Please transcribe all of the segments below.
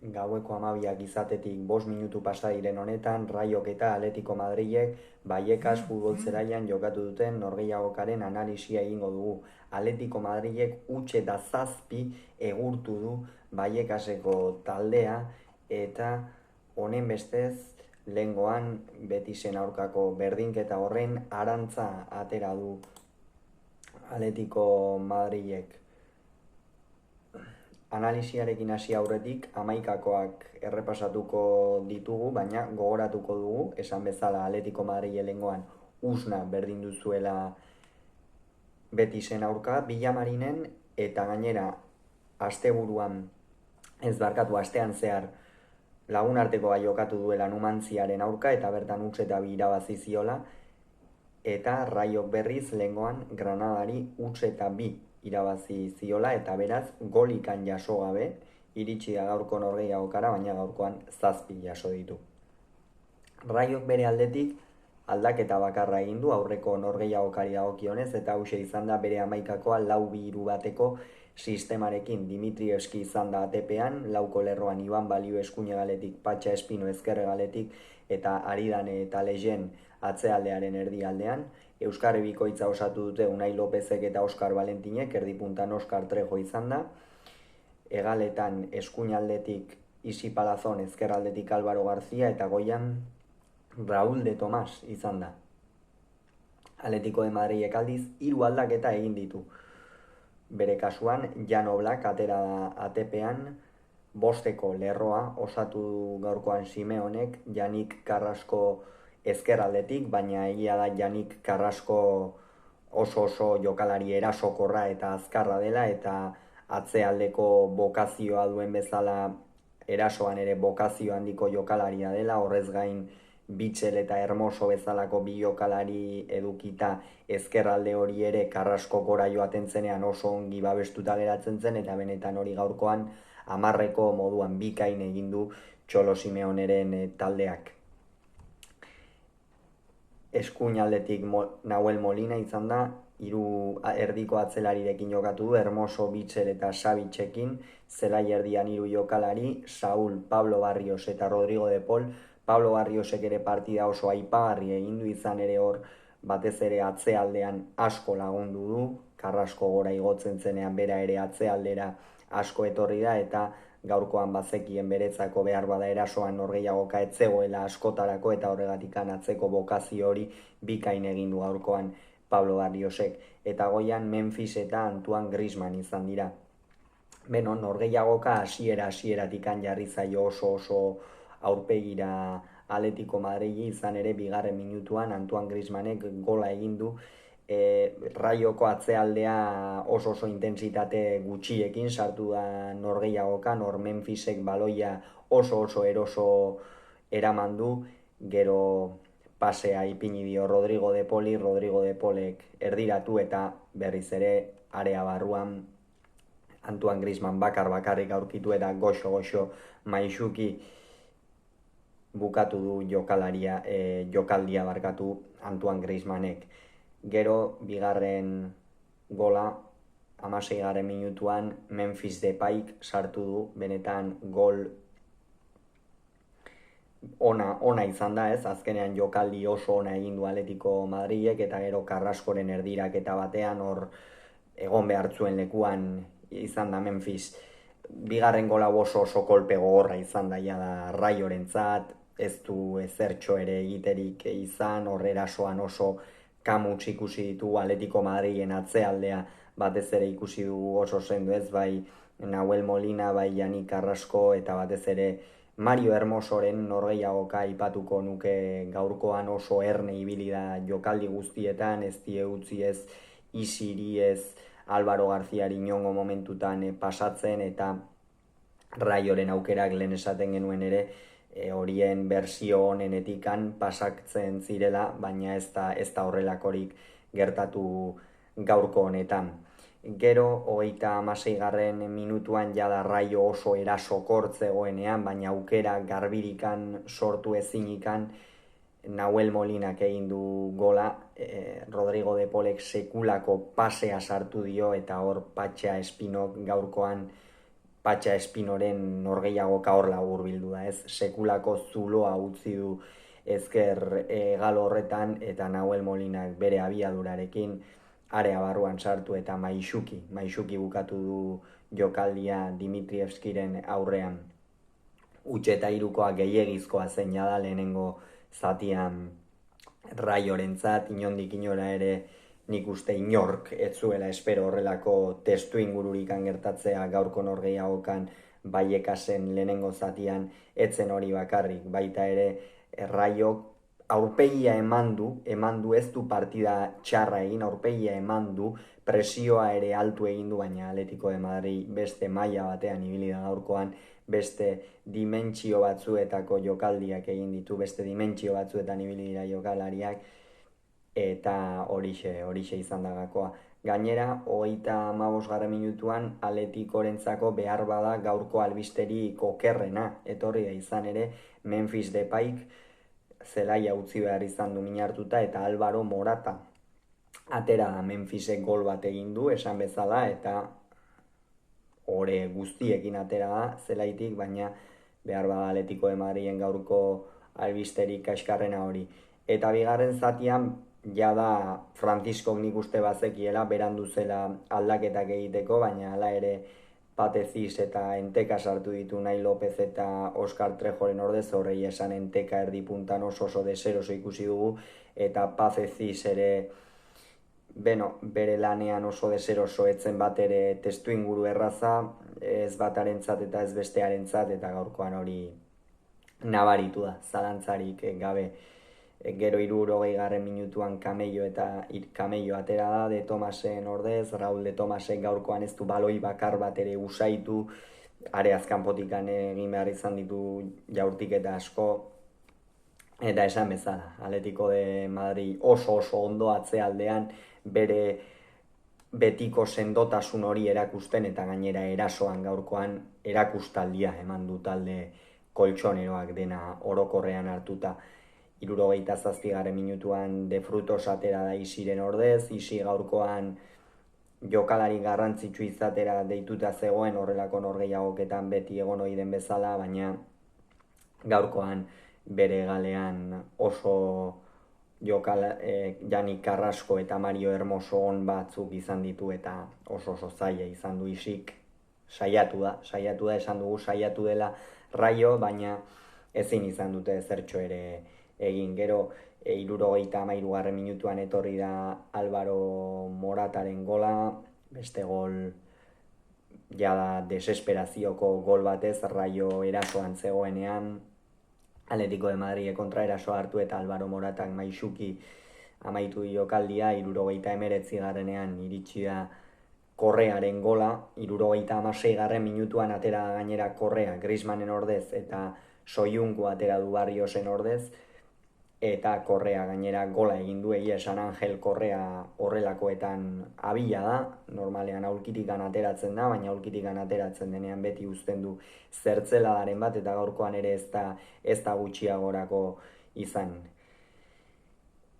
Gaueko 12 izatetik 5 minutu pasa diren honetan, Raiok eta Atletico Madrilek Vallecas futbol zelaian jokatu duten norgehiagokaren analisia egingo dugu. Atletico Madrilek huts eta 7 egurtu du Vallecaseko taldea eta honen bestez lehengoan Betisen aurkako berdinketa horren arantza atera du Atletico Madrilek. Analisiarekin hasi aurretik 11koak errepasatuko ditugu, baina gogoratuko dugu, esan bezala Atletico Madrid lehengoan usna berdin duzuela Betisen aurka, Villamarinen eta gainera asteburuan astean zehar lagunartekoa jokatu duela Numantziaren aurka eta bertan huts eta 2 irabazi ziola, eta Raiok berriz lehengoan Granadari huts eta 2 irabazi ziola eta beraz golikan jaso gabe iritsi da gaurko norgehiagokara, baina gaurkoan 7 jaso ditu. Raiok bere aldetik aldaketa bakarra egin du aurreko norgehiagokari dagokionez eta hauxe izan da bere 11koa 4-2-3 bateko sistemarekin. Dimitrievski izan da ATP-an, lauko lerroan Iban Balio eskuinegaletik, Patxa Espino ezkerregaletik eta Aridane eta Lejen atzealdearen erdialdean. Euskarri bikoitza osatu dute Unai Lopezek eta Oskar Valentinek, erdipuntan Oskar Trejo izan da. Hegaletan eskuinaldetik Isi Palazon, ezkerraldetik Álvaro García eta goian Raúl de Tomás izan da. Atletico de Madrilek aldiz 3 aldaketa egin ditu. Bere kasuan, Jan Oblak atera da ATP-an, 5eko lerroa osatu gaurkoan Simeonek, Janik Carrasco ezkerraldetik, baina egia da Janik Carrasco oso jokalari erasokorra eta azkarra dela, eta atzealdeko bokazioa duen bezala erasoan ere bokazio handiko jokalaria dela, horrez gain Bitxel eta Hermoso bezalako bi jokalari edukita ezkerralde hori ere Carrasco gora joaten zenean oso ongi babestuta geratzen zen, eta benetan hori gaurkoan 10eko moduan bikain egin du Txolo Simeoneren taldeak. Eskuinaldetik Nahuel Molina izan da, 3 erdiko atzelarirekin jokatu du, Hermoso, Bitxel eta Savitzekin, zelai erdian 3 jokalari, Saúl, Pablo Barrios eta Rodrigo de Paul. Pablo Barriosek ere partida oso aipagarri egin du, izan ere hor batez ere atzealdean asko lagundu du, Carrasco gora igotzen zenean bera ere atzealdera asko etorri da, eta gaurkoan bazekien beretzako behar bada erasoan norgehiagoka ez zegoela askotarako, eta horregatikan atzeko bokazio hori bikain egin du gaurkoan Pablo Barriosek. Eta goian Memphis eta Antoine Griezmann izan dira. Beno, norgehiagoka hasieratik jarri zaio oso aurpegira Atletico Madrili, izan ere bigarren minutuan Antoine Griezmannek gola egin du. Raioko atzealdea oso intentsitate gutxiekin sartu da norgehiagoka, nor Memphisek baloia oso eroso eraman du, gero pasea ipini dio Rodrigo de Poli, Rodrigo de Polek erdiratu eta berriz ere area barruan Antoine Griezmann bakarrik aurkitu eta goxo maixuki bukatu du jokaldia Antoine Griezmannek. Gero, bigarren gola, 16. minutuan Memphis Depayk sartu du, benetan gol ona izan da, ez? Azkenean jokaldi oso ona egin du Atletico Madrilek, eta gero Carrascoren erdiraketa batean hor egon behartzuen lekuan izan da Memphis. Bigarren gola oso kolpe gogorra izan da Raiorentzat, ez du ezertxo ere egiterik izan, hor erasoan oso kamuts ikusi ditu Atletico Madrilen atzealdea, batez ere ikusi dugu oso sendo, ez, bai Nahuel Molina, bai Janik Carrasco, eta batez ere Mario Hermosoren norgehiagoka aipatuko nuke gaurkoan, oso erne ibili da jokaldi guztietan, ez die utzi ez Isiri, ez Álvaro Garziari inongo momentutan pasatzen, eta Raioren aukerak lehen esaten genuen ere, horien bersio honenetikan pasatzen zirela, baina ez da horrelakorik gertatu gaurko honetan. Gero, 36. minutuan jada Raio oso erasokor zegoenean, baina aukera garbirikan sortu ezinikan Nahuel Molinak egin du gola, Rodrigo de Polek sekulako pasea sartu dio, eta hor Patxa Espinok gaurkoan Patxa Espinoren norgehiagoka hor laburbildu da, ez? Sekulako zuloa utzi du ezker galo horretan, eta Nahuel Molinak bere abiadurarekin area barruan sartu eta maixuki bukatu du jokaldia Dimitrievskiren aurrean. Utxe eta hirukoa gehiegizkoa zein da lehenengo zatian Raiorentzat, inondik inora ere nik uste inork ez zuela espero horrelako testu ingururik gertatzea gaurko norgehiagokan Baiekasen lehenengo zatian etzen hori bakarrik, baita ere Raiok aurpegia eman du ez du partida txarra egin, aurpegia eman du, presioa ere altu egin du, baina Atletico de Madrid beste maila batean ibili da gaurkoan, beste dimentsio batzuetako jokaldiak egin ditu, beste dimentsio batzuetan ibili dira jokalariak, eta horixe izan da gakoa. Gainera, 35. minutuan Atleticorentzako behar bada gaurko albisterik okerrena etorri da, izan ere Memphis Depayk zelaia utzi behar izan du min hartuta, eta Álvaro Morata atera da Memphisek gol bat egin du, esan bezala, eta ore guztiekin atera da zelaitik, baina behar bada Atletico de Madriden gaurko albisterik kaskarrena hori. Eta bigarren zatian jada Franciscok nik uste bazekiela berandu zela aldaketak egiteko, baina hala ere Patezis eta Enteka sartu ditu Nahi Lopez eta Oscar Trejoren ordez, horrei esan Enteka erdi puntan oso deseroso ikusi dugu, eta Patezis ere bere lanean oso deseroso etzen bat ere testu inguru erraza, ez batarentzat eta ez bestearentzat, eta gaurkoan hori nabaritu da, zalantzarik gabe. Gero 60. minutuan Camello atera da De Tomasen ordez, Raúl De Tomasek gaurkoan ez du baloi bakar bat ere usaitu, areaz kanpotikan egin behar izan ditu jaurtiketa asko, eta esan bezala, Atletico de Madrid oso ondo atzealdean bere betiko sendotasun hori erakusten, eta gainera erasoan gaurkoan erakustaldia eman du talde koltsoneroak dena orokorrean hartuta. 67. minutuan De Frutos atera da Isiren ordez, Isi gaurkoan jokalari garrantzitsu izatera deituta zegoen horrelako norgehiagoketan beti egon ohi den bezala, baina gaurkoan bere galean oso Jani Carrasco eta Mario Hermoso on batzuk izan ditu, eta oso zaila izan du Isik. Saiatu da, esan dugu saiatu dela Raio, baina ezin izan dute zertxo ere egin. Gero 73. minutuan etorri da Álvaro Morataren gola, beste gol jada desesperazioko gol batez, Raio erasoan zegoenean, Atletico de Madrid kontra eraso hartu eta Álvaro Moratak maixuki amaitu jokaldia. 79. iritsi da Korrearen gola, 76. minutuan atera gainera Korrea Griezmannen ordez, eta Soyuncu atera du Barriosen ordez, eta Korrea gainera gola egin du, egia esan Angel Korrea horrelakoetan abila da, normalean aulkitikan ateratzen da, baina aulkitikan ateratzen denean beti uzten du zertzeladaren bat, eta gaurkoan ere ez da gutxiagorako izan.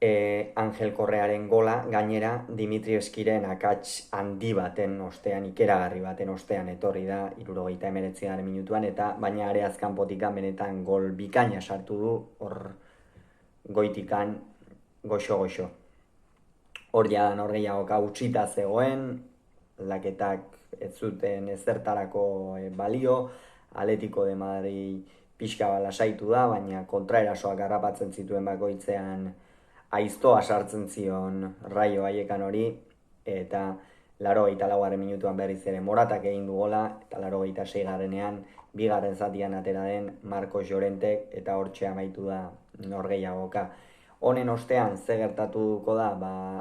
Angel Korrearen gola gainera Dimitrievskiren akats handi baten ostean, ikeragarri baten ostean etorri da 79. minutuan, eta baina areaz kanpotikan benetan gol bikaina sartu du, hor goitikan goxo. Hor jadan norgehiagoka utxita zegoen, laketak ez zuten ezertarako balio, Atletico de Madrid pixka lasaitu da, baina kontraerasoak harrapatzen zituen bakoitzean aiztoa sartzen zion Raio Vallekan hori, eta 84. minutuan berriz ere Moratak egin du gola, eta 86. bigarren zatian atera den Marcos Llorentek, eta hortxe amaitu da norgehiagoka. Honen ostean ze gertatuko da,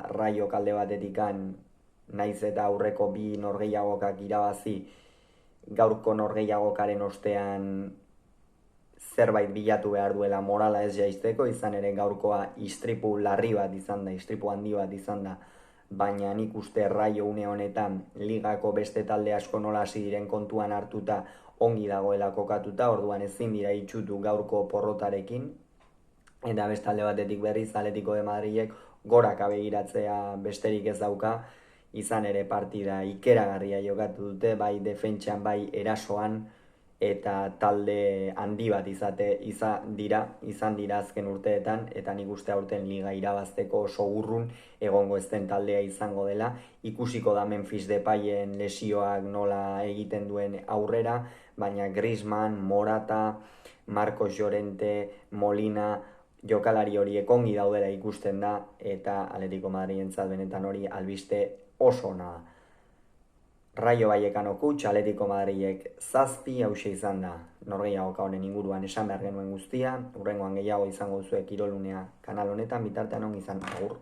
Raio kalde batetikan naiz eta aurreko bi norgehiagokak irabazi, gaurko norgehiagokaren ostean zerbait bilatu behar duela morala ez jaisteko, izan ere gaurkoa istripu larri bat izan da, istripu handi bat izan da, baina nik uste Raio une honetan ligako beste talde asko nola hasi diren kontuan hartuta ongi dagoela kokatuta, orduan ezin dira itxutu gaurko porrotarekin, eta bestalde batetik berriz Atletico de Madridek goraka begiratzea besterik ez dauka, izan ere partida ikeragarria jokatu dute, bai defentsan, bai erasoan, eta talde handi bat izan dira azken urteetan, eta nik uste aurten liga irabazteko oso urrun egongo ez den taldea izango dela. Ikusiko da Memphis Depayen lesioak nola egiten duen aurrera, baina Griezmann, Morata, Marcos Llorente, Molina, jokalari horiek ongi daudela ikusten da, eta Atletico Madridentzat benetan hori albiste oso ona da. Rayo Vallecano kutx, Atletico Madrilek 7, hauxe izan da norgehiagoka honen inguruan esan behar genuen guztia. Hurrengoan gehiago izango duzuek Kirolunea kanal honetan, bitartean ongi izan, agur.